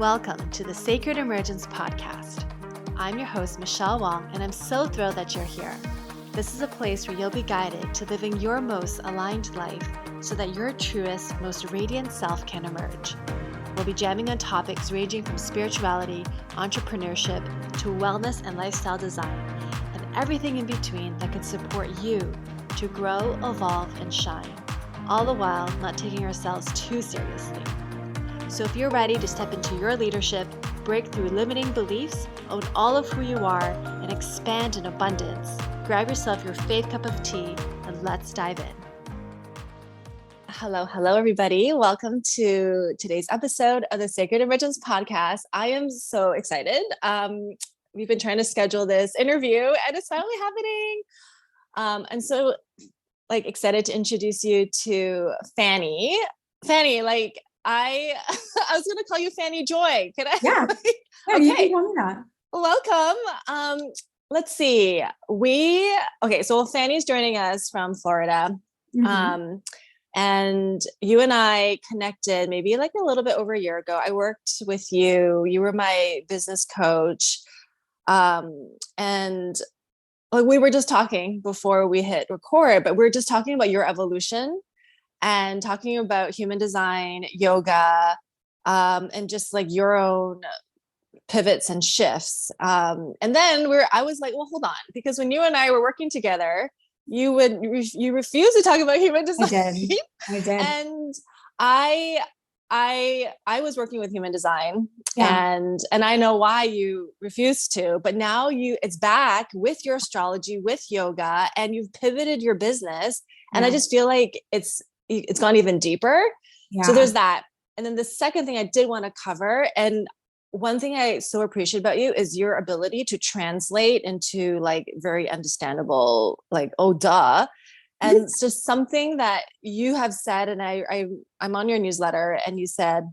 Welcome to the Sacred Emergence Podcast. I'm your host, Michelle Wong, and I'm so thrilled that you're here. This is a place where you'll be guided to living your most aligned life so that your truest, most radiant self can emerge. We'll be jamming on topics ranging from spirituality, entrepreneurship, to wellness and lifestyle design, and everything in between that can support you to grow, evolve, and shine, all the while not taking ourselves too seriously. So if you're ready to step into your leadership, break through limiting beliefs, own all of who you are, and expand in abundance, grab yourself your faith cup of tea and let's dive in. Hello, everybody. Welcome to today's episode of the Sacred Emergence Podcast. I am so excited. We've been trying to schedule this interview and it's finally happening. And so excited to introduce you to Fani. Fani, I was going to call you Fani Joy. Can I? Yeah. Okay. You can call me that. Welcome. Let's see. So Fanny's joining us from Florida. Mm-hmm. And you and I connected maybe a little bit over a year ago. I worked with you. You were my business coach. And we were just talking before we hit record, but we were just talking about your evolution and talking about human design, yoga, and just your own pivots and shifts. And then I was like, well, hold on, because when you and I were working together, you refused to talk about human design. I did. And I was working with human design, yeah. and I know why you refused to, but now it's back with your astrology, with yoga, and you've pivoted your business. And I just feel like it's gone even deeper. Yeah. So there's that. And then the second thing I did want to cover, and one thing I so appreciate about you is your ability to translate into very understandable, oh, duh. And it's just something that you have said, and I'm on your newsletter, and you said,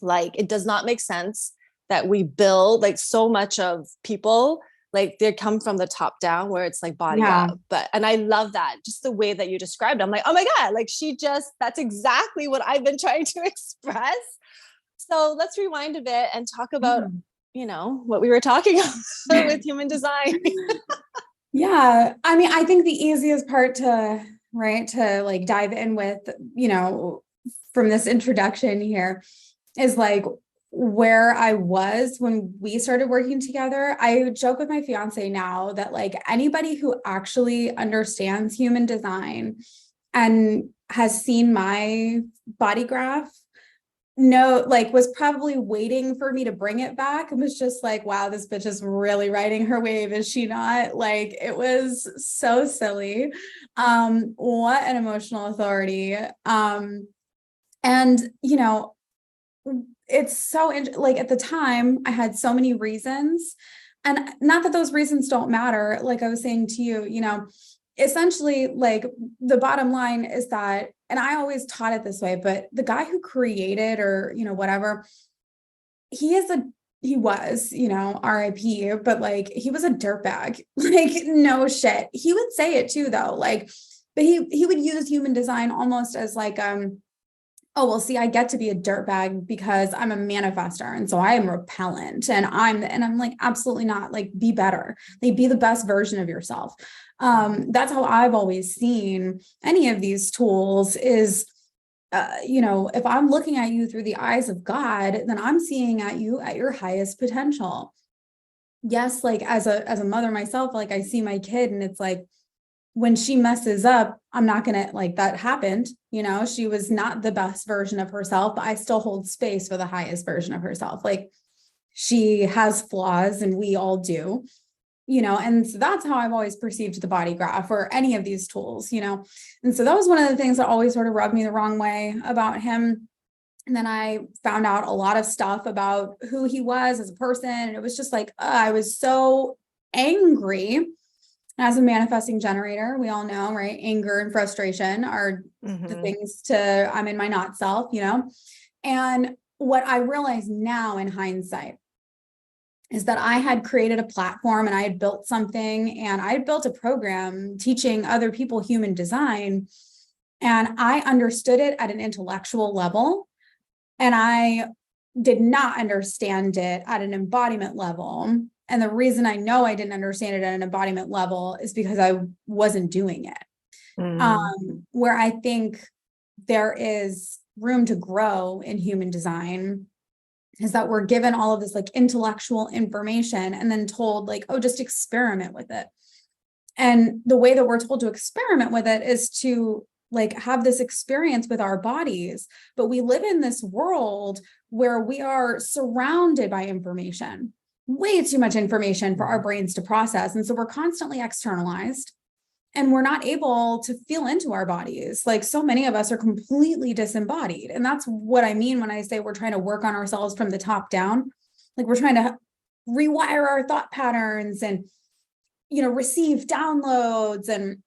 it does not make sense that we build so much of people, they come from the top down where it's body up. And I love that, just the way that you described it. I'm like, oh my God, that's exactly what I've been trying to express. So let's rewind a bit and talk about, what we were talking about with human design. Yeah. I mean, I think the easiest part to dive in with, from this introduction here is where I was when we started working together. I joke with my fiance now that anybody who actually understands human design and has seen my body graph was probably waiting for me to bring it back and was just wow, this bitch is really riding her wave, is she not? It was so silly. What an emotional authority. And it's so at the time I had so many reasons, and not that those reasons don't matter. I was saying to you, essentially the bottom line is that, and I always taught it this way, but the guy who created or, whatever, he was, RIP, but he was a dirtbag, no shit. He would say it too though. But he would use human design almost as oh, well, see, I get to be a dirtbag because I'm a manifestor. And so I am repellent and I'm absolutely not. Be better. Be the best version of yourself. That's how I've always seen any of these tools is, if I'm looking at you through the eyes of God, then I'm seeing at you at your highest potential. Yes. As a mother myself, I see my kid and it's when she messes up, I'm not going to that happened, she was not the best version of herself, but I still hold space for the highest version of herself. She has flaws and we all do, and so that's how I've always perceived the body graph or any of these tools, and so that was one of the things that always sort of rubbed me the wrong way about him. And then I found out a lot of stuff about who he was as a person. And it was just I was so angry. As a manifesting generator, we all know, right? Anger and frustration are the things I'm in my not self, And what I realize now in hindsight is that I had created a platform and I had built something and I had built a program teaching other people human design. And I understood it at an intellectual level. And I did not understand it at an embodiment level. And the reason I know I didn't understand it at an embodiment level is because I wasn't doing it. Where I think there is room to grow in human design is that we're given all of this like intellectual information and then told like, oh, just experiment with it. And the way that we're told to experiment with it is to like have this experience with our bodies. But we live in this world where we are surrounded by information, way too much information for our brains to process. And so we're constantly externalized and we're not able to feel into our bodies. Like so many of us are completely disembodied. And that's what I mean when I say we're trying to work on ourselves from the top down. Like we're trying to rewire our thought patterns and, you know, receive downloads and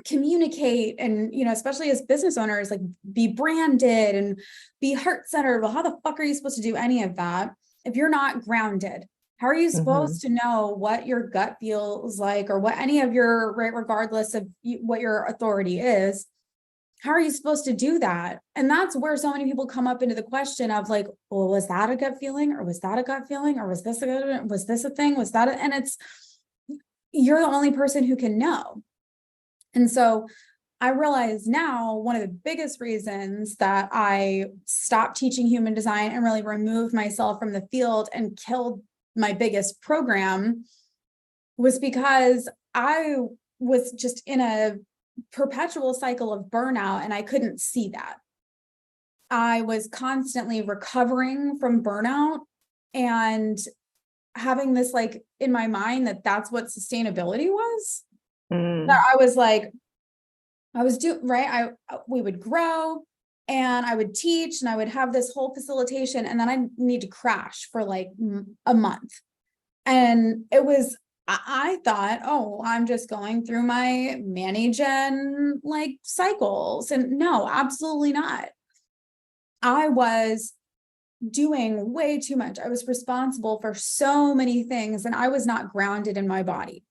communicate and, you know, especially as business owners, like be branded and be heart-centered. Well, how the fuck are you supposed to do any of that if you're not grounded? How are you supposed to know what your gut feels like or what any of your, right, regardless of what your authority is? How are you supposed to do that? And that's where so many people come up into the question of like, well, was that a gut feeling or was that a gut feeling or was this a thing? Was that and it's, you're the only person who can know. And so I realize now one of the biggest reasons that I stopped teaching human design and really removed myself from the field and killed my biggest program was because I was just in a perpetual cycle of burnout and I couldn't see that. I was constantly recovering from burnout and having this like in my mind that that's what sustainability was. That I was like, we would grow and I would teach and I would have this whole facilitation and then I need to crash for like a month. And it was, I thought, oh, I'm just going through my Manny-Gen like cycles. And no, absolutely not. I was doing way too much. I was responsible for so many things and I was not grounded in my body.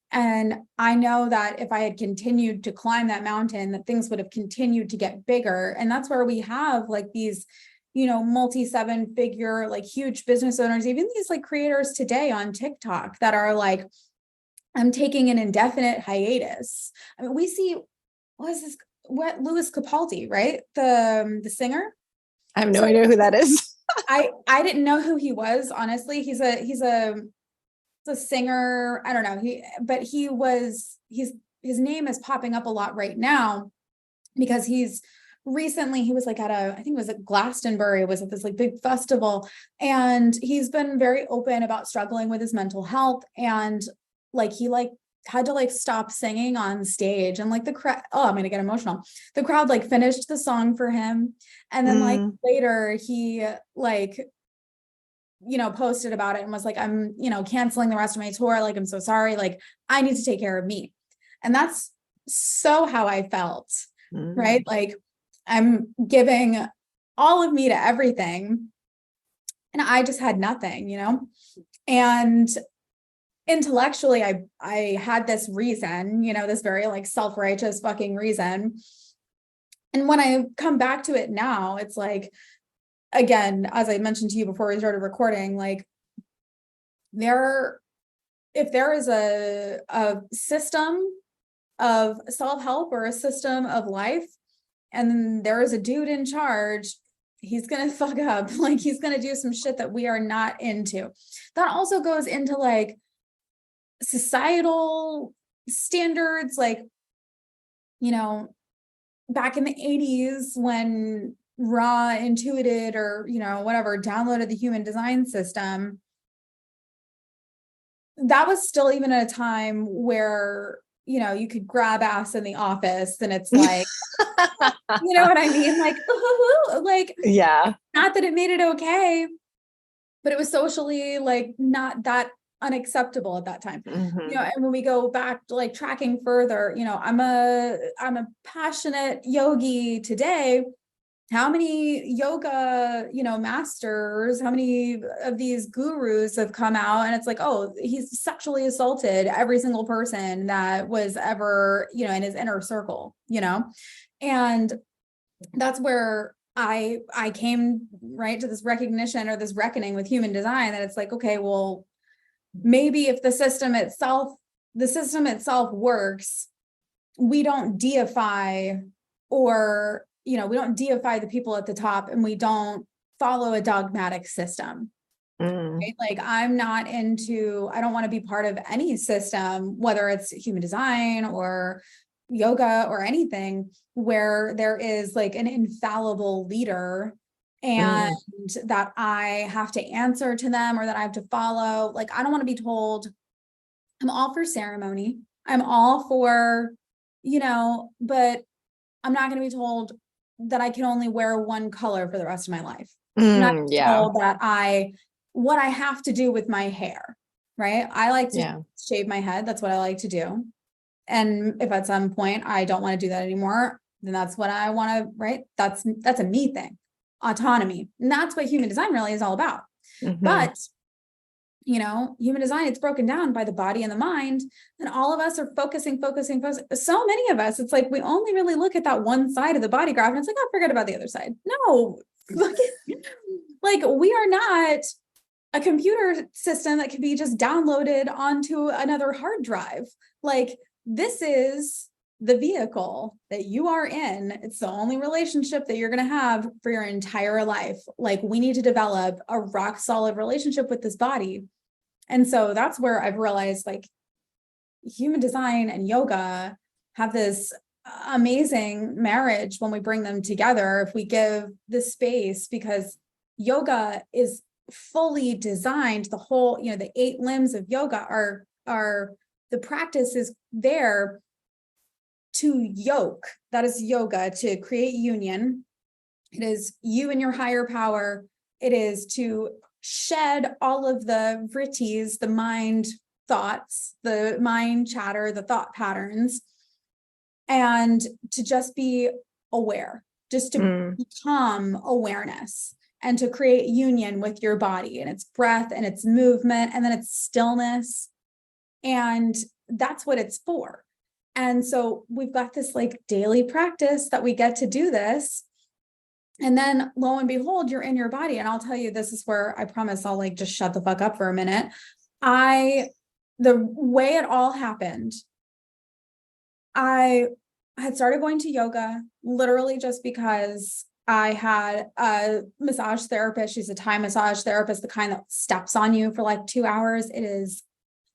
And I know that if I had continued to climb that mountain, that things would have continued to get bigger. And that's where we have like these, you know, multi-7-figure, like huge business owners, even these like creators today on TikTok that are like, I'm taking an indefinite hiatus. I mean, we see, Louis Capaldi, right? The singer. I have no idea who that is. I didn't know who he was, honestly. He's a singer. I don't know. His name is popping up a lot right now because he was like I think it was at Glastonbury, was at this like big festival. And he's been very open about struggling with his mental health. And like, he like had to like stop singing on stage and like the crowd, I'm going to get emotional. The crowd like finished the song for him. And then like later he like, you know, posted about it and was like, I'm, you know, canceling the rest of my tour. Like, I'm so sorry. Like, I need to take care of me. And that's so how I felt, right? Like, I'm giving all of me to everything. And I just had nothing, you know? And intellectually, I had this reason, you know, this very like self-righteous fucking reason. And when I come back to it now, it's like, again, as I mentioned to you before we started recording, like if there is a system of self-help or a system of life, and there is a dude in charge, he's going to fuck up. Like he's going to do some shit that we are not into. That also goes into like societal standards, like, you know, back in the 80s when Ra intuited or, you know, whatever, downloaded the human design system, that was still even at a time where, you know, you could grab ass in the office and it's like, you know what I mean? Like, like, yeah, not that it made it okay, but it was socially like not that unacceptable at that time. You know, and when we go back like tracking further, you know, I'm a passionate yogi today. How many yoga, you know, masters, how many of these gurus have come out and it's like, oh, he's sexually assaulted every single person that was ever, you know, in his inner circle, you know? And that's where I came right to this recognition or this reckoning with human design that it's like, okay, well, maybe if the system itself works, we don't deify or, we don't deify the people at the top, and we don't follow a dogmatic system. Right? Like I don't want to be part of any system, whether it's human design or yoga or anything, where there is like an infallible leader and that I have to answer to them or that I have to follow. Like, I don't want to be told. I'm all for ceremony. I'm all for, but I'm not going to be told that I can only wear one color for the rest of my life. I'm not told that what I have to do with my hair, right? I like to shave my head. That's what I like to do. And if at some point I don't want to do that anymore, then that's what I want to, right? That's a me thing, autonomy. And that's what human design really is all about. But, human design, it's broken down by the body and the mind. And all of us are focusing. So many of us, it's like, we only really look at that one side of the body graph. And it's like, oh, forget about the other side. No, like we are not a computer system that can be just downloaded onto another hard drive. Like, this is the vehicle that you are in. It's the only relationship that you're going to have for your entire life. Like, we need to develop a rock solid relationship with this body. And so that's where I've realized, like, human design and yoga have this amazing marriage when we bring them together, if we give the space, because yoga is fully designed. The whole, the 8 limbs of yoga are the practice is there to yoke. That is yoga, to create union. It is you and your higher power. It is to shed all of the vrittis, the mind thoughts, the mind chatter, the thought patterns, and to just be aware, just to become awareness, and to create union with your body and its breath and its movement and then its stillness. And that's what it's for. And so we've got this like daily practice that we get to do this. And then lo and behold, you're in your body. And I'll tell you, this is where I promise I'll like just shut the fuck up for a minute. The way it all happened, I had started going to yoga literally just because I had a massage therapist. She's a Thai massage therapist, the kind that steps on you for like 2 hours. It is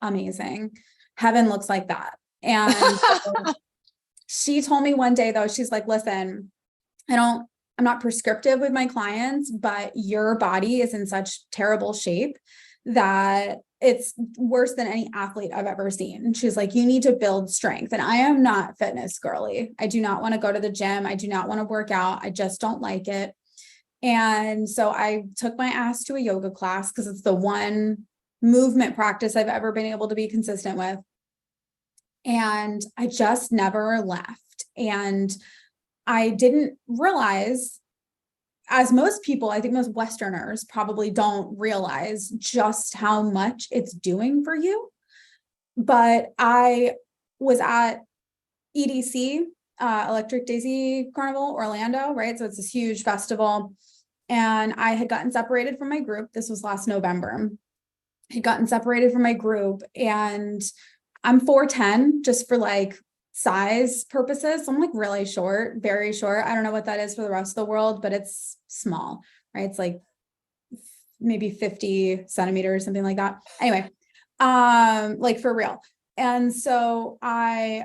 amazing. Heaven looks like that. And she told me one day though, she's like, listen, I'm not prescriptive with my clients, but your body is in such terrible shape that it's worse than any athlete I've ever seen. And she's like, you need to build strength. And I am not fitness girly. I do not want to go to the gym. I do not want to work out. I just don't like it. And so I took my ass to a yoga class because it's the one movement practice I've ever been able to be consistent with. And I just never left. And I didn't realize, as most people, I think most Westerners probably don't realize just how much it's doing for you. But I was at EDC, Electric Daisy Carnival, Orlando, right? So it's this huge festival. And I had gotten separated from my group. This was last November. I had gotten separated from my group, and I'm 4'10", just for like size purposes. So I'm like really short, very short. I don't know what that is for the rest of the world, but it's small, right? It's like maybe 50 centimeters, something like that. Anyway, like for real. And so I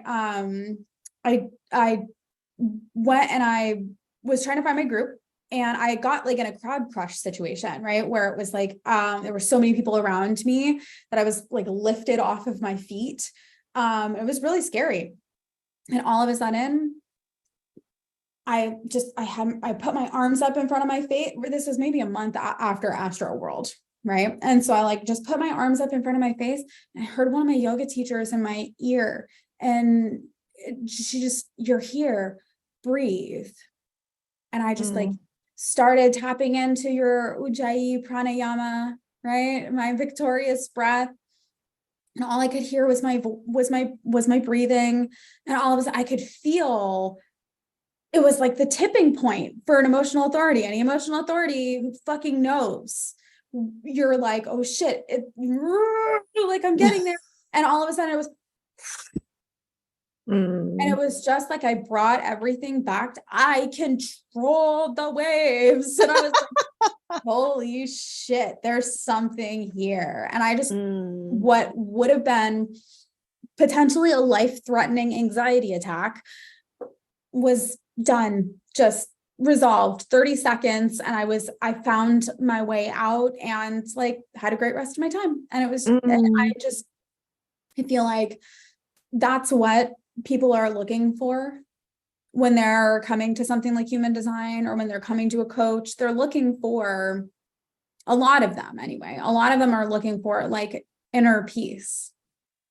went and I was trying to find my group, and I got like in a crowd crush situation, right? Where it was like, there were so many people around me that I was like lifted off of my feet. It was really scary. And all of a sudden, I put my arms up in front of my face. This was maybe a month after Astro World, right? And so I like just put my arms up in front of my face, and I heard one of my yoga teachers in my ear, and she just, you're here, breathe. And I just like started tapping into your Ujjayi pranayama, right? My victorious breath. And all I could hear was my breathing. And all of a sudden I could feel it was like the tipping point for an emotional authority. Any emotional authority who fucking knows, you're like, oh shit, like I'm getting there. And all of a sudden it was, and it was just like I brought everything back. I controlled the waves. And I was like, holy shit, there's something here. And I just, what would have been potentially a life-threatening anxiety attack was done, just resolved 30 seconds. And I found my way out and like had a great rest of my time. And it was, I feel like that's what people are looking for when they're coming to something like human design, or when they're coming to a coach. They're looking for, a lot of them anyway, a lot of them are looking for like inner peace.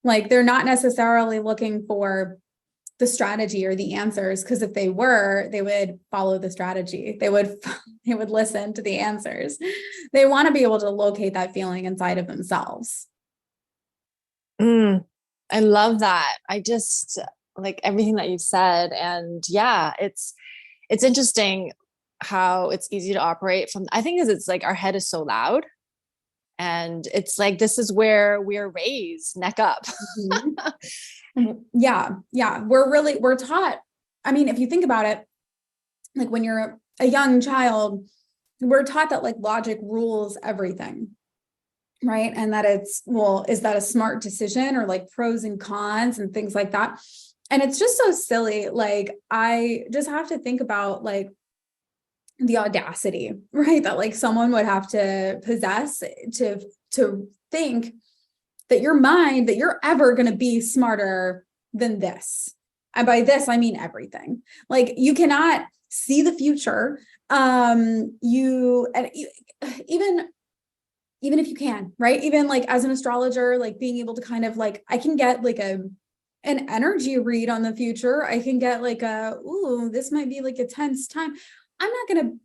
Like they're not necessarily looking for the strategy or the answers, because if they were, they would follow the strategy. They would listen to the answers. They want to be able to locate that feeling inside of themselves. I love that. I just like everything that you've said. And yeah, it's interesting how it's easy to operate from, I think, is it's like our head is so loud, and it's like, this is where we're raised neck up. Yeah. We're taught. I mean, if you think about it, like when you're a young child, we're taught that like logic rules everything. Right. And that it's, well, is that a smart decision, or like pros and cons and things like that. And it's just so silly. Like, I just have to think about like the audacity, right, that like someone would have to possess to think that your mind, that you're ever going to be smarter than this. And by this, I mean everything. Like you cannot see the future. Even if you can, right? Even like as an astrologer, like being able to kind of like, I can get like an energy read on the future. I can get like ooh, this might be like a tense time. I'm not going to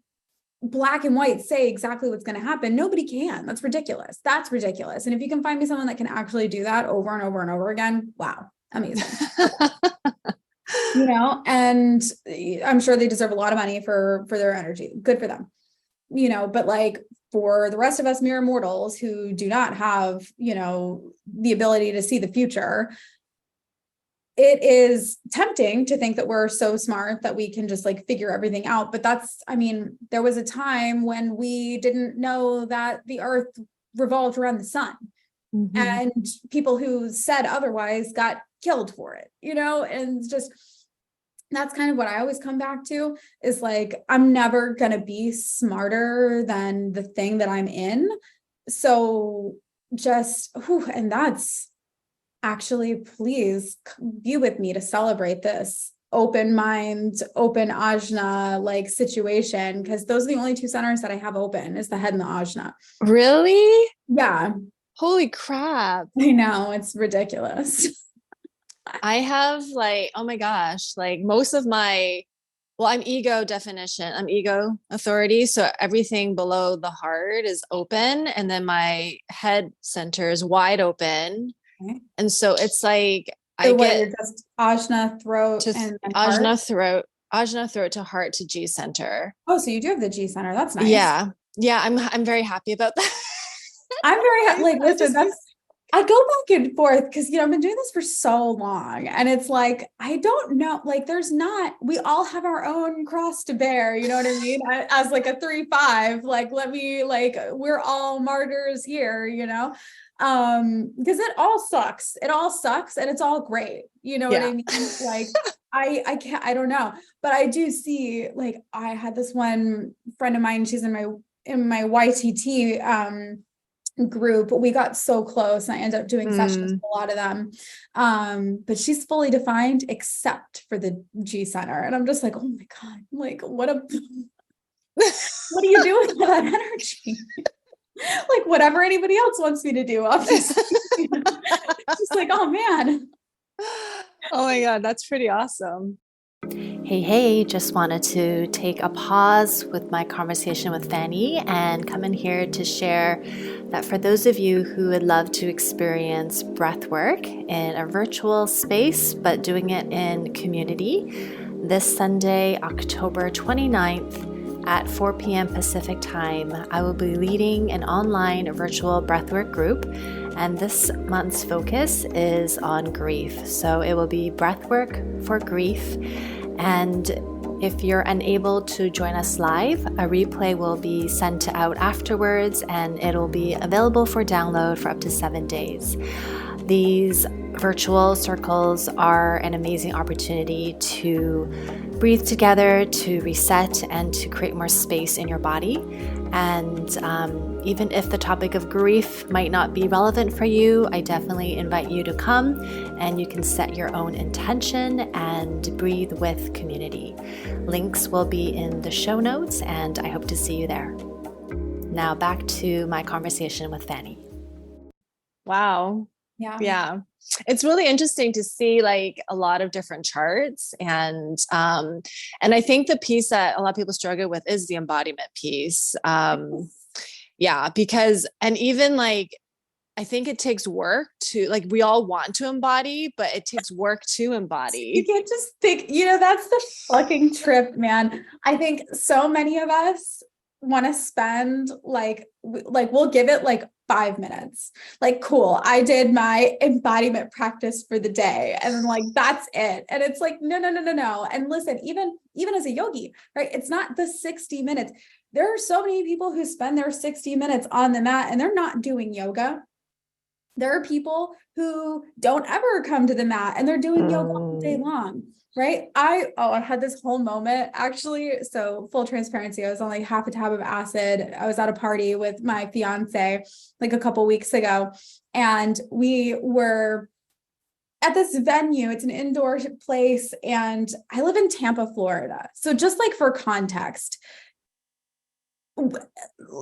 black and white say exactly what's going to happen. Nobody can. That's ridiculous. That's ridiculous. And if you can find me someone that can actually do that over and over and over again, wow, amazing. And I'm sure they deserve a lot of money for their energy. Good for them. But like for the rest of us mere mortals who do not have, the ability to see the future, it is tempting to think that we're so smart that we can just like figure everything out. But there was a time when we didn't know that the earth revolved around the sun. And people who said otherwise got killed for it, and just, that's kind of what I always come back to, is like, I'm never going to be smarter than the thing that I'm in. So just, and that's actually, please be with me to celebrate this open mind, open ajna like situation. Cause those are the only two centers that I have open, is the head and the ajna. Really? Yeah. Holy crap. I know, it's ridiculous. I have like, oh my gosh, like most of my, I'm ego definition, I'm ego authority. So everything below the heart is open. And then my head center is wide open. Okay. And so it's like, so you're just ajna throat to and ajna throat to heart to G center. Oh, so you do have the G center. That's nice. Yeah. Yeah. I'm very happy about that. I'm very happy. Like, listen, I go back and forth because, I've been doing this for so long, and it's like, I don't know, like, we all have our own cross to bear. You know what I mean? As like a 3-5, like, we're all martyrs here, because it all sucks. It all sucks and it's all great. You know what I mean? Like, I can't, I don't know, but I do see, like, I had this one friend of mine, she's in my YTT, group. We got so close, and I ended up doing sessions with a lot of them. But she's fully defined except for the G center. And I'm just like, oh my God, like what do you do with that energy? Like whatever anybody else wants me to do, obviously. Just like, oh man. Oh my God, that's pretty awesome. Hey, just wanted to take a pause with my conversation with Fani and come in here to share that for those of you who would love to experience breath work in a virtual space, but doing it in community, this Sunday, October 29th at 4 p.m. Pacific time, I will be leading an online virtual breathwork group, and this month's focus is on grief. So it will be breathwork for grief, and if you're unable to join us live, a replay will be sent out afterwards, and it'll be available for download for up to 7 days. These virtual circles are an amazing opportunity to breathe together, to reset, and to create more space in your body. And even if the topic of grief might not be relevant for you, I definitely invite you to come, and you can set your own intention and breathe with community. Links will be in the show notes, and I hope to see you there. Now back to my conversation with Fani. Wow. Yeah. It's really interesting to see like a lot of different charts. And I think the piece that a lot of people struggle with is the embodiment piece. Because, and even like, I think it takes work to, like, we all want to embody, but it takes work to embody. You can't just think, that's the fucking trip, man. I think so many of us want to spend like we'll give it like 5 minutes. Like, cool, I did my embodiment practice for the day. And then like, that's it. And it's like, no. And listen, even as a yogi, right? It's not the 60 minutes. There are so many people who spend their 60 minutes on the mat and they're not doing yoga. There are people who don't ever come to the mat and they're doing yoga all day long, right? I had this whole moment actually. So full transparency, I was on like half a tab of acid. I was at a party with my fiance like a couple weeks ago, and we were at this venue. It's an indoor place, and I live in Tampa, Florida. So just like for context,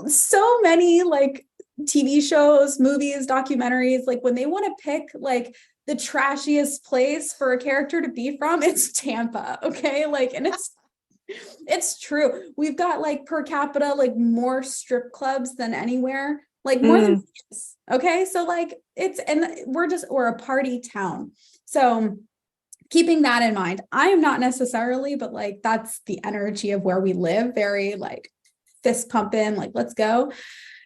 so many like TV shows, movies, documentaries, like when they want to pick like the trashiest place for a character to be from, it's Tampa. Okay. Like, and it's true. We've got like per capita, like more strip clubs than anywhere, like more than this. Okay. So like we're a party town. So keeping that in mind, I am not necessarily, but like, that's the energy of where we live. Very like fist pumping, like, let's go.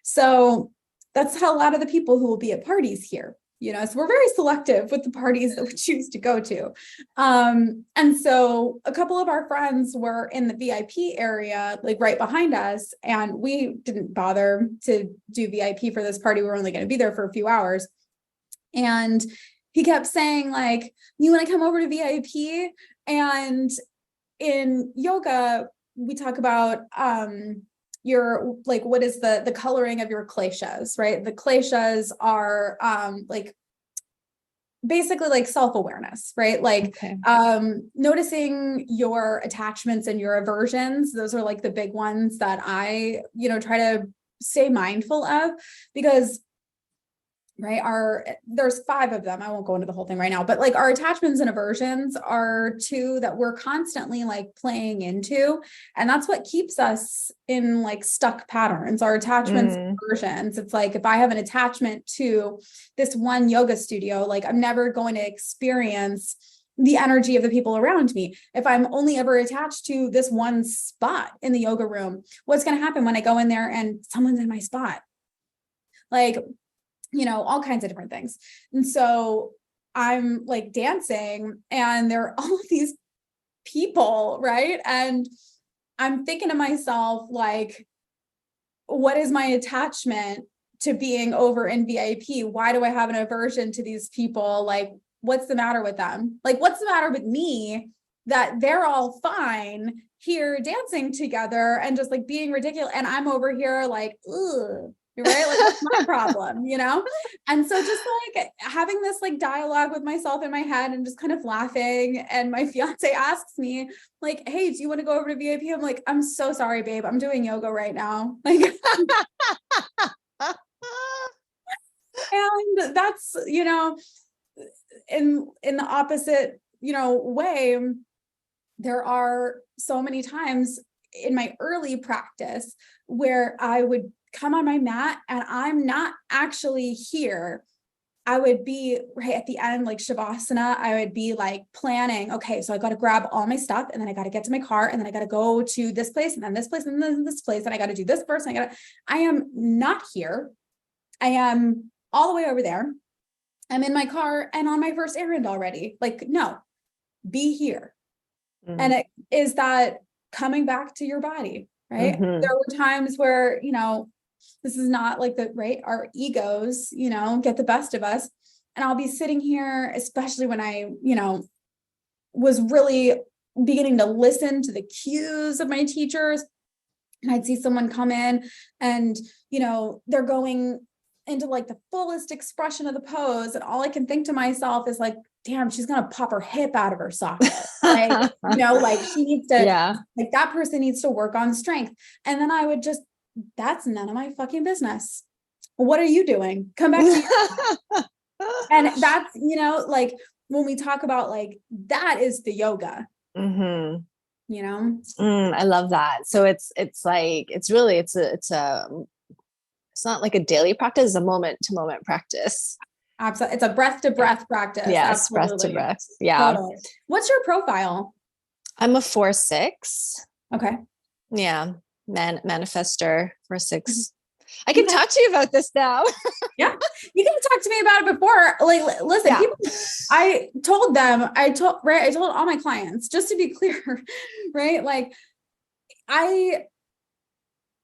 So that's how a lot of the people who will be at parties here, so we're very selective with the parties that we choose to go to. And so a couple of our friends were in the VIP area, like right behind us, and we didn't bother to do VIP for this party. We were only going to be there for a few hours. And he kept saying like, you want to come over to VIP? And in yoga, we talk about, your like, what is the coloring of your kleshas, right? The kleshas are like basically like self-awareness, right? Like noticing your attachments and your aversions. Those are like the big ones that I try to stay mindful of, because there's 5 of them. I won't go into the whole thing right now, but like our attachments and aversions are 2 that we're constantly like playing into. And that's what keeps us in like stuck patterns, our attachments and aversions. It's like, if I have an attachment to this one yoga studio, like I'm never going to experience the energy of the people around me. If I'm only ever attached to this one spot in the yoga room, what's going to happen when I go in there and someone's in my spot? Like, all kinds of different things. And so I'm like dancing and there are all of these people, right? And I'm thinking to myself, like, what is my attachment to being over in VIP? Why do I have an aversion to these people? Like, what's the matter with them? Like, what's the matter with me that they're all fine here dancing together and just like being ridiculous? And I'm over here like, ugh. Right? Like, what's my problem, And so just like having this like dialogue with myself in my head and just kind of laughing. And my fiance asks me like, hey, do you want to go over to VIP? I'm like, I'm so sorry, babe. I'm doing yoga right now. Like, and that's, in the opposite, way, there are so many times in my early practice where I would come on my mat and I'm not actually here I would be right at the end, like Shavasana, I would be like planning, okay, so I got to grab all my stuff and then I got to get to my car and then I got to go to this place and then this place and then this place. And I got to do this first. I am not here. I am all the way over there. I'm in my car and on my first errand already. Like, no, be here. And it is that coming back to your body, right? There were times where, this is not like our egos, get the best of us. And I'll be sitting here, especially when I, was really beginning to listen to the cues of my teachers. And I'd see someone come in and, they're going into like the fullest expression of the pose. And all I can think to myself is like, damn, she's going to pop her hip out of her socket. Like, like she needs to, like that person needs to work on strength. And then I would just, that's none of my fucking business. What are you doing? Come back to your and that's, like when we talk about like, that is the yoga, I love that. So it's not like a daily practice, it's a moment to moment practice. Absolutely. It's a breath to breath practice. Yes. Absolutely. Breath to breath. Yeah. Totally. What's your profile? I'm a 4/6. Okay. Yeah. Manifester 4/6. I can talk to you about this now. Yeah. You can talk to me about it before. Like, listen, people, I told all my clients, just to be clear, right? Like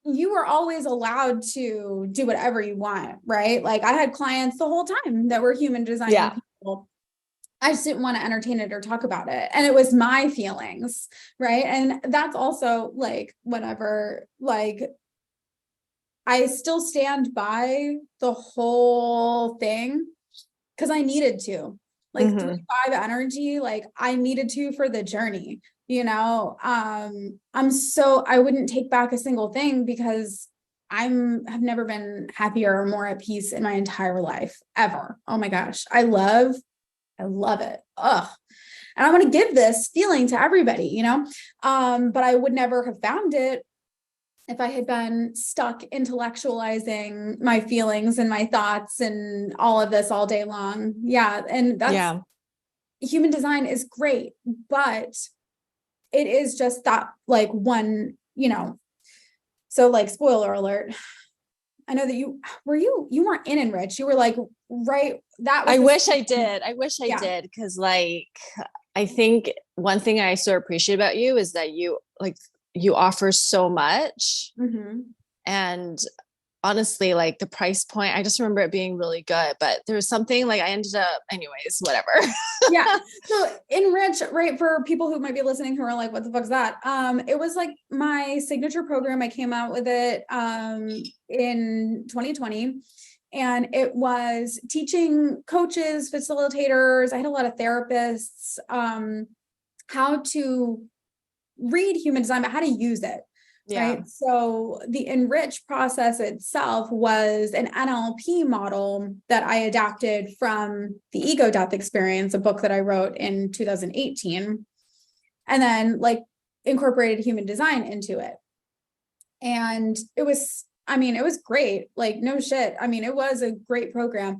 you were always allowed to do whatever you want, right? Like I had clients the whole time that were human design people. I just didn't want to entertain it or talk about it. And it was my feelings, right? And that's also like, whatever, like I still stand by the whole thing because I needed to, like 3-5 energy, like I needed to for the journey. I wouldn't take back a single thing because have never been happier or more at peace in my entire life ever. Oh my gosh. I love it. Ugh. And I want to give this feeling to everybody, but I would never have found it if I had been stuck intellectualizing my feelings and my thoughts and all of this all day long. Yeah. And that's human design is great, but it is just that like one, so like spoiler alert. I know that you weren't in ENRICH. You were like, right. That was I wish I did. Cause like, I think one thing I so appreciate about you is that you offer so much. And honestly, like the price point, I just remember it being really good, but there was something like I ended up anyways, whatever. Yeah. So ENRICH, right, for people who might be listening who are like, what the fuck is that? It was like my signature program. I came out with it in 2020. And it was teaching coaches, facilitators. I had a lot of therapists, how to read human design, but how to use it. Right. So the ENRICH process itself was an NLP model that I adapted from the Ego Death Experience, a book that I wrote in 2018, and then like incorporated human design into it. And it was great. Like, no shit. It was a great program.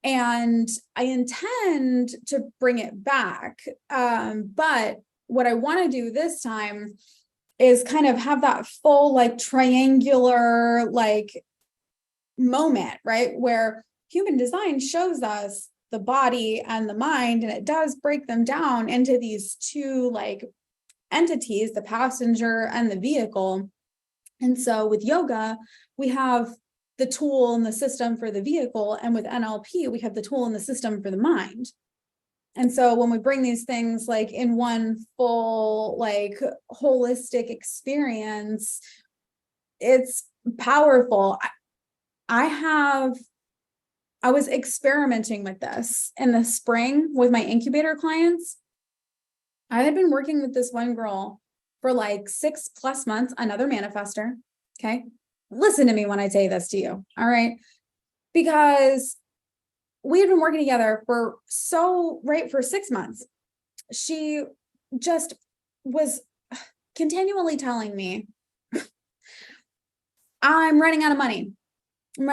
And I intend to bring it back. But what I want to do this time is kind of have that full like triangular like moment, right? Where human design shows us the body and the mind, and it does break them down into these two like entities, the passenger and the vehicle. And so with yoga, we have the tool and the system for the vehicle. And with NLP, we have the tool and the system for the mind. And so when we bring these things like in one full, like holistic experience, it's powerful. I was experimenting with this in the spring with my incubator clients. I had been working with this one girl for like 6+ months, another manifester. Okay. Listen to me when I say this to you. All right. Because we had been working together for 6 months. She just was continually telling me, I'm running out of money. I'm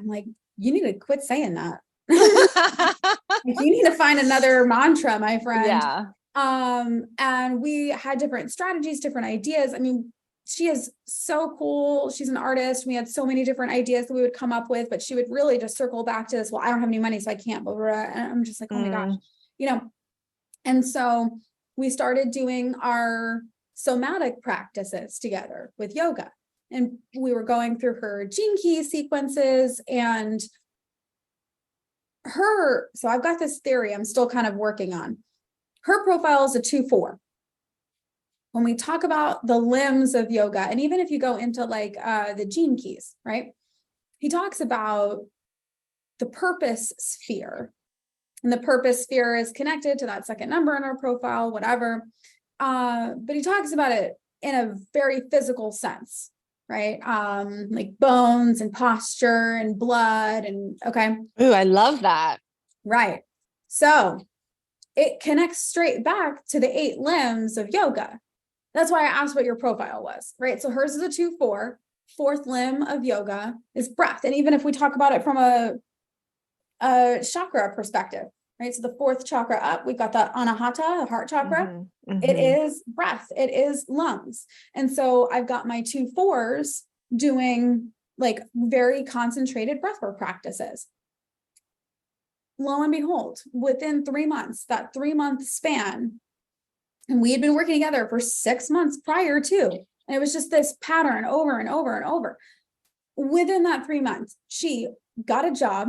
like, you need to quit saying that. You need to find another mantra, my friend. Yeah. And we had different strategies, different ideas. I mean, she is so cool. She's an artist. We had so many different ideas that we would come up with, but she would really just circle back to this. Well, I don't have any money, so I can't, blah, blah, blah. And I'm just like, oh my gosh, you know? And so we started doing our somatic practices together with yoga, and we were going through her gene key sequences and so I've got this theory I'm still kind of working on. Her profile is a 2-4. When we talk about the limbs of yoga, and even if you go into like the gene keys, right? He talks about the purpose sphere. And the purpose sphere is connected to that second number in our profile, whatever. But he talks about it in a very physical sense, right? Like bones and posture and blood and okay. Ooh, I love that. Right. So it connects straight back to the 8 limbs of yoga. That's why I asked what your profile was, right? So hers is a 2-4. 4th limb of yoga is breath. And even if we talk about it from a chakra perspective, right? So the 4th chakra up, we've got the anahata, heart chakra. It is breath. It is lungs. And so I've got my 2-4s doing like very concentrated breathwork practices. Lo and behold, within 3 months, that 3-month span, and we had been working together for 6 months prior to, and it was just this pattern over and over and over. Within that 3 months, she got a job,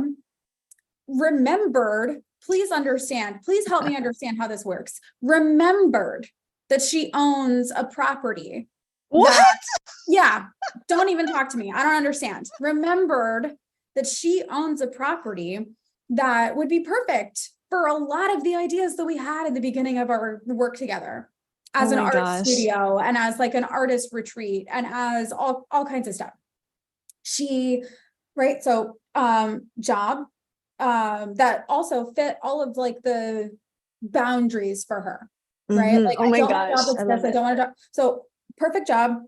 remembered, please help me understand how this works. Remembered that she owns a property. What? Yeah. Don't even talk to me. I don't understand. Remembered that she owns a property that would be perfect for a lot of the ideas that we had in the beginning of our work together as an art studio and as like an artist retreat and as all kinds of stuff. Right. So, job, that also fit all of like the boundaries for her, right? Like, oh my gosh, I don't want to. So perfect job,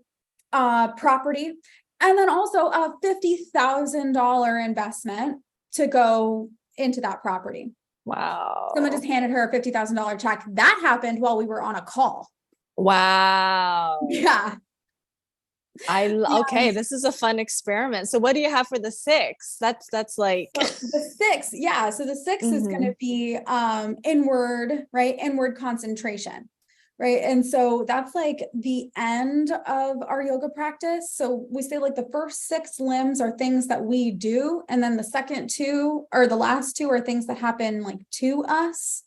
property, and then also a $50,000 investment to go into that property. Wow. Someone just handed her a $50,000 check. That happened while we were on a call. Wow. Yeah. Okay, this is a fun experiment. So what do you have for the 6? That's like so the 6. Yeah. So the 6 is going to be inward, right? Inward concentration. Right. And so that's like the end of our yoga practice. So we say like the first 6 limbs are things that we do. And then the second 2 or the last 2 are things that happen like to us.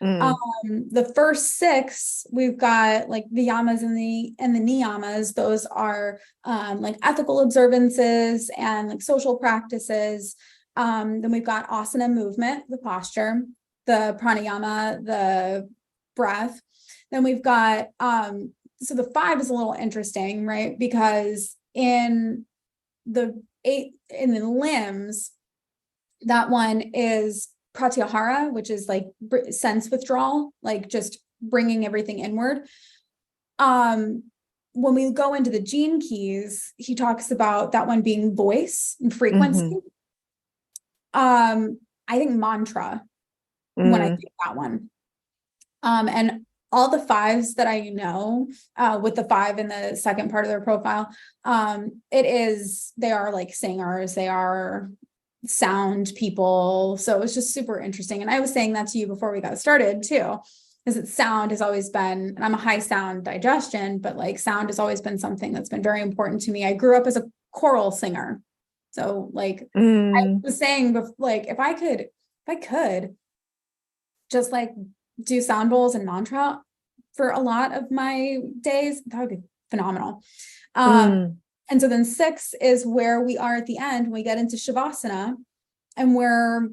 The first 6, we've got like the yamas and the niyamas. Those are like ethical observances and like social practices. Then we've got asana movement, the posture, the pranayama, the breath. Then we've got, so the 5 is a little interesting, right? Because in the limbs, that one is pratyahara, which is like sense withdrawal, like just bringing everything inward. When we go into the gene keys, he talks about that one being voice and frequency. I think mantra when I think that one. And all the 5s that I know, with the 5 in the second part of their profile, they are like singers, they are sound people. So it's just super interesting. And I was saying that to you before we got started too, is that sound has always been, and I'm a high sound digestion, but like sound has always been something that's been very important to me. I grew up as a choral singer. So like I was saying, like, if I could just like do sound bowls and mantra for a lot of my days, that would be phenomenal. And so then 6 is where we are at the end when we get into Shavasana, and we're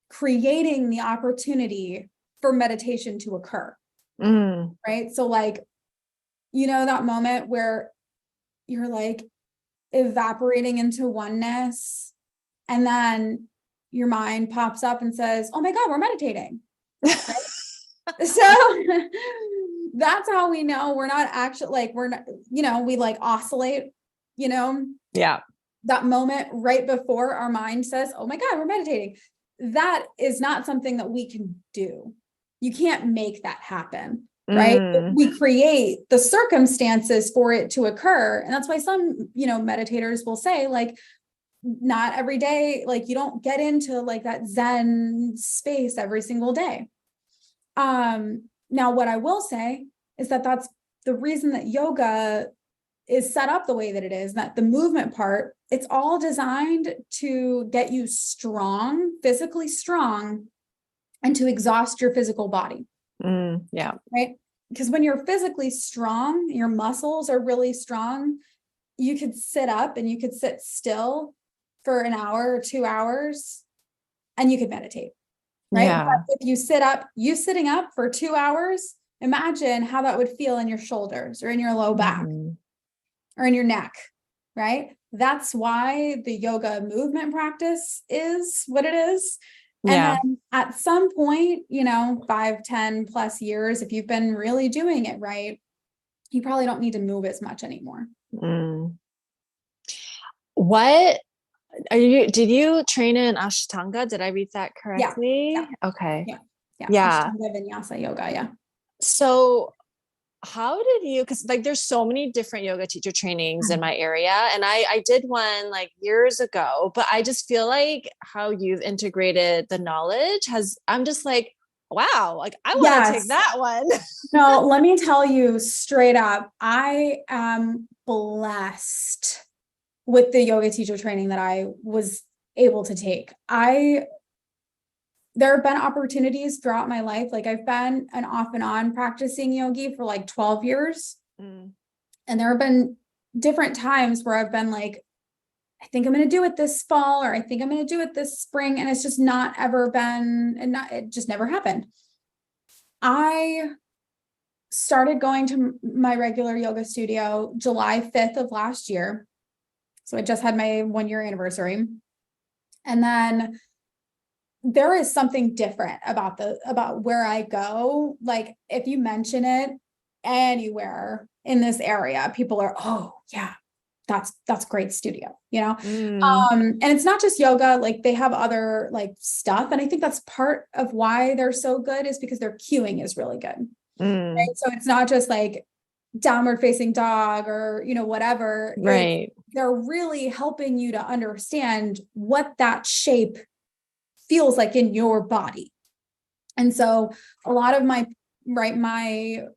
creating the opportunity for meditation to occur. Right. So like, you know, that moment where you're like evaporating into oneness, and then your mind pops up and says, oh my God, we're meditating. Right? So that's how we know we're not actually like, we're not, you know, we like oscillate, you know? Yeah. that moment right before our mind says, oh my God, we're meditating. That is not something that we can do. You can't make that happen, right? We create the circumstances for it to occur. And that's why some, meditators will say, like, not every day, like you don't get into like that Zen space every single day. Now what I will say is that that's the reason that yoga is set up the way that it is, that the movement part, it's all designed to get you strong, physically strong, and to exhaust your physical body. Yeah. Right. Because when you're physically strong, your muscles are really strong. You could sit up and you could sit still for an hour or 2 hours and you could meditate. Right. Yeah. But if you sitting up for 2 hours, imagine how that would feel in your shoulders or in your low back or in your neck. Right. That's why the yoga movement practice is what it is. And then at some point, 5, 10 plus years, if you've been really doing it right, you probably don't need to move as much anymore. What did you train in Ashtanga? Did I read that correctly? Yeah. Okay. Yeah. Ashtanga, Vinyasa yoga. Yeah. So how did you, because like there's so many different yoga teacher trainings in my area, and I did one like years ago, but I just feel like how you've integrated the knowledge I'm just like, wow, like I want to take that one. No, let me tell you straight up, I am blessed with the yoga teacher training that I was able to take. There have been opportunities throughout my life. Like I've been an off and on practicing yogi for like 12 years. And there have been different times where I've been like, I think I'm going to do it this fall, or I think I'm going to do it this spring. And it's just not ever been, it just never happened. I started going to my regular yoga studio July 5th of last year. So I just had my 1-year anniversary. And then there is something different about where I go. Like if you mention it anywhere in this area, people are, oh yeah, that's great studio, and it's not just yoga, like they have other like stuff. And I think that's part of why they're so good, is because their cueing is really good. Right? So it's not just like downward facing dog or, whatever. Right. They're really helping you to understand what that shape feels like in your body. And so a lot of my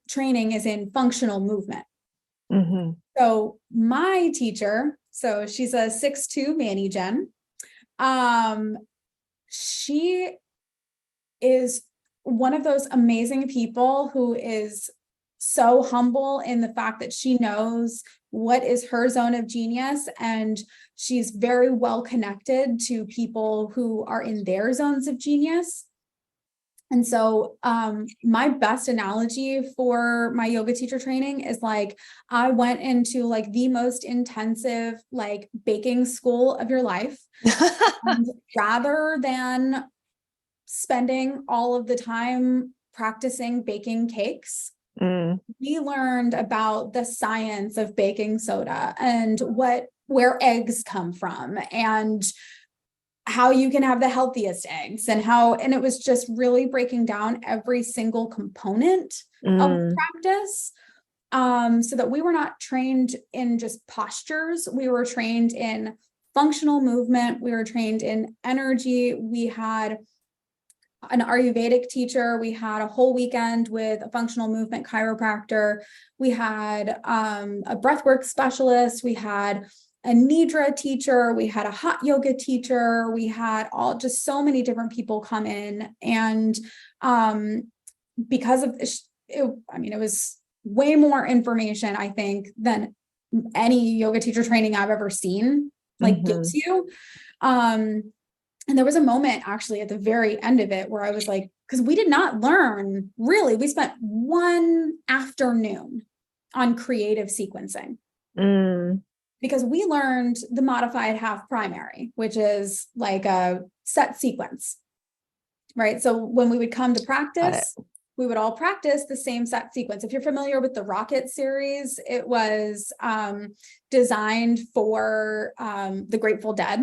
training is in functional movement. So my teacher, so she's a 6'2" Manny Jen. She is one of those amazing people who is so humble in the fact that she knows what is her zone of genius, and she's very well connected to people who are in their zones of genius. And so my best analogy for my yoga teacher training is like, I went into like the most intensive like baking school of your life. And rather than spending all of the time practicing baking cakes, we learned about the science of baking soda and where eggs come from and how you can have the healthiest eggs and it was just really breaking down every single component of practice. So that we were not trained in just postures. We were trained in functional movement. We were trained in energy. We had an Ayurvedic teacher. We had a whole weekend with a functional movement chiropractor. We had a breathwork specialist. We had a nidra teacher. We had a hot yoga teacher. We had just so many different people come in. And because of this, it was way more information, I think, than any yoga teacher training I've ever seen, like gives you. And there was a moment actually at the very end of it where I was like, because we did not learn really, we spent one afternoon on creative sequencing. Because we learned the modified half primary, which is like a set sequence, right? So when we would come to practice, we would all practice the same set sequence. If you're familiar with the Rocket series, it was designed for the Grateful Dead.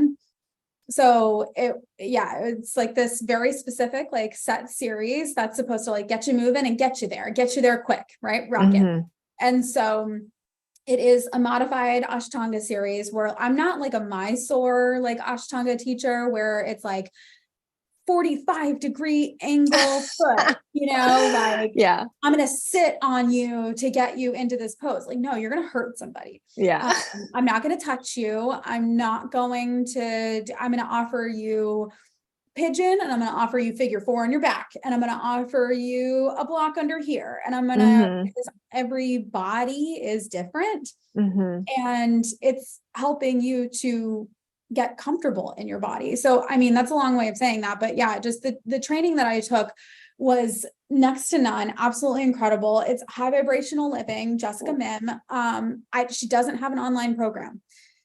So it's like this very specific like set series that's supposed to like get you moving and get you there quick, right? Rocket. And so it is a modified Ashtanga series where I'm not like a Mysore like Ashtanga teacher where it's like 45-degree angle foot, like, I'm going to sit on you to get you into this pose. Like, no, you're going to hurt somebody. Yeah. I'm not going to touch you. I'm going to offer you pigeon, and I'm going to offer you figure 4 on your back. And I'm going to offer you a block under here. And I'm going to, every body is different. And it's helping you to get comfortable in your body. So, I mean, that's a long way of saying that, but yeah, just the training that I took was next to none, absolutely incredible. It's high vibrational living, Jessica Mim. She doesn't have an online program.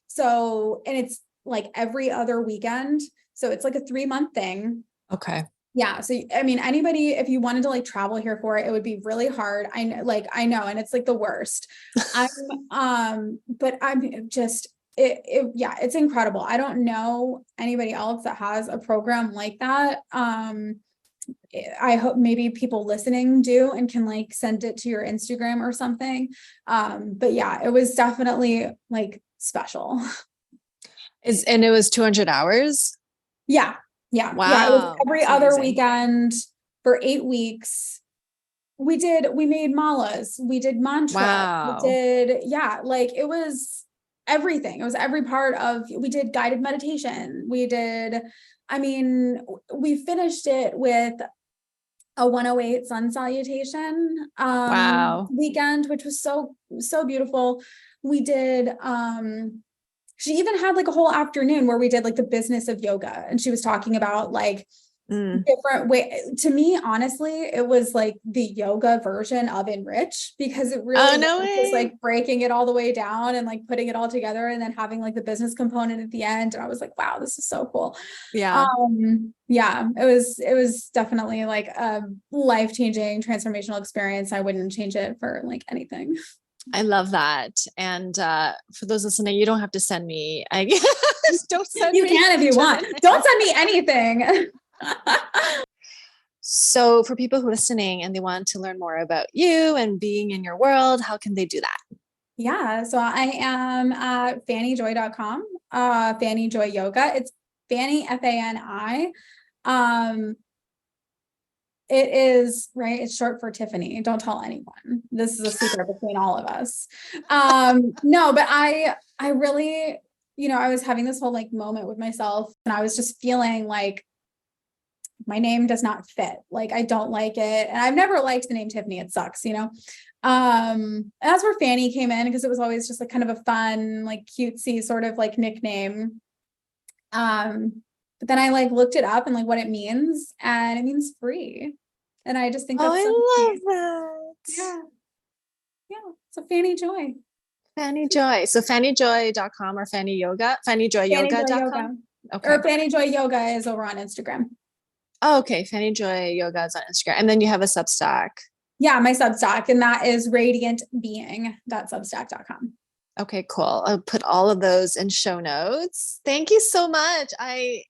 So, and it's like every other weekend. So it's like a 3-month thing. Okay. Yeah. So, I mean, anybody, if you wanted to like travel here for it, it would be really hard. I know, and it's like the worst. But I'm just, it's incredible. I don't know anybody else that has a program like that. I hope maybe people listening do and can like send it to your Instagram or something. But yeah, it was definitely like special. And it was 200 hours? Yeah. Yeah. Wow. Yeah. It was every That's other amazing. weekend for 8 weeks. We made malas. We did mantra. Wow. Like it was everything. It was every part of, we did guided meditation. We finished it with a 108 sun salutation weekend, which was so, so beautiful. We did, she even had like a whole afternoon where we did like the business of yoga. And she was talking about like different way. To me, honestly, it was like the yoga version of ENRICH, because it really was like breaking it all the way down and like putting it all together and then having like the business component at the end. And I was like, wow, this is so cool. Yeah. It was definitely like a life-changing transformational experience. I wouldn't change it for like anything. I love that. And for those listening, you don't have to send me. I guess don't send me. You can if you want. Don't send me anything. So for people who are listening and they want to learn more about you and being in your world, how can they do that? Yeah. So I am at fanijoy.com, Fani Joy Yoga. It's Fani, Fani. It is, right. It's short for Tiffany. Don't tell anyone. This is a secret between all of us. No, but I really, I was having this whole like moment with myself, and I was just feeling like my name does not fit. Like, I don't like it. And I've never liked the name Tiffany. It sucks, and that's where Fani came in, because it was always just like kind of a fun, like cutesy sort of like nickname. But then I like looked it up and like what it means, and it means free. And I just think that's I love that. Yeah. Yeah. So Fani Joy. Fani Joy. So fanijoy.com or fanijoyoga.com. Okay. Or Fani Joy Yoga is over on Instagram. Oh, okay. Fani Joy Yoga is on Instagram. And then you have a Substack. Yeah, my Substack, and that is radiantbeing.substack.com. Okay, cool. I'll put all of those in show notes. Thank you so much. I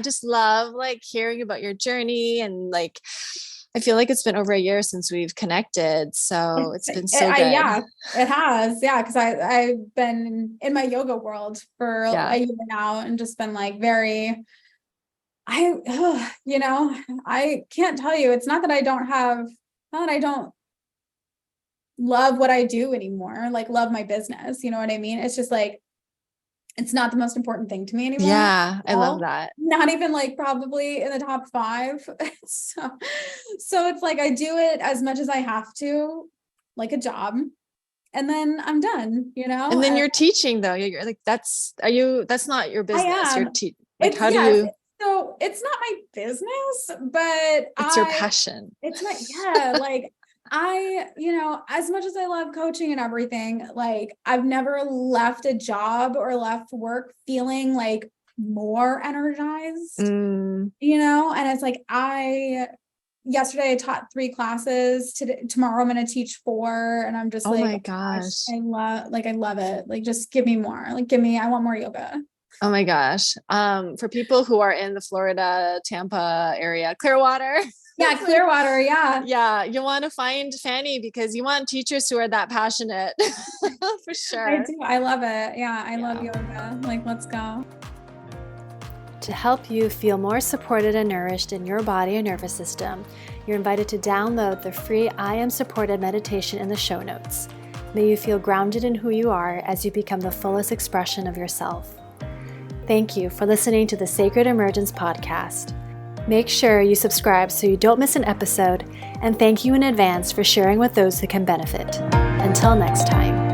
just love like hearing about your journey, and like, I feel like it's been over a year since we've connected. So it's been so good. Yeah, it has. Yeah. Cause I've been in my yoga world for a year now, and just been like I can't tell you. It's not that I don't love what I do anymore, like love my business. You know what I mean? It's just like, it's not the most important thing to me anymore. Yeah. I love that. Not even like probably in the top 5. So it's like, I do it as much as I have to, like a job, and then I'm done, And then you're teaching though. You're like, that's not your business. You're So it's not my business, but it's your passion. It's my, like as much as I love coaching and everything, like I've never left a job or left work feeling like more energized, and it's like, yesterday I taught 3 classes. Tomorrow I'm going to teach 4. And I'm just Oh like, my gosh. I love it. Like, just give me more, like, I want more yoga. Oh my gosh. For people who are in the Florida, Tampa area, Clearwater. Yeah. Clearwater. Yeah. Yeah. You want to find Fani because you want teachers who are that passionate. For sure. I do. I love it. Yeah. I love yoga. Like, let's go. To help you feel more supported and nourished in your body and nervous system, you're invited to download the free I Am Supported meditation in the show notes. May you feel grounded in who you are as you become the fullest expression of yourself. Thank you for listening to the Sacred Emergence podcast. Make sure you subscribe so you don't miss an episode, and thank you in advance for sharing with those who can benefit. Until next time.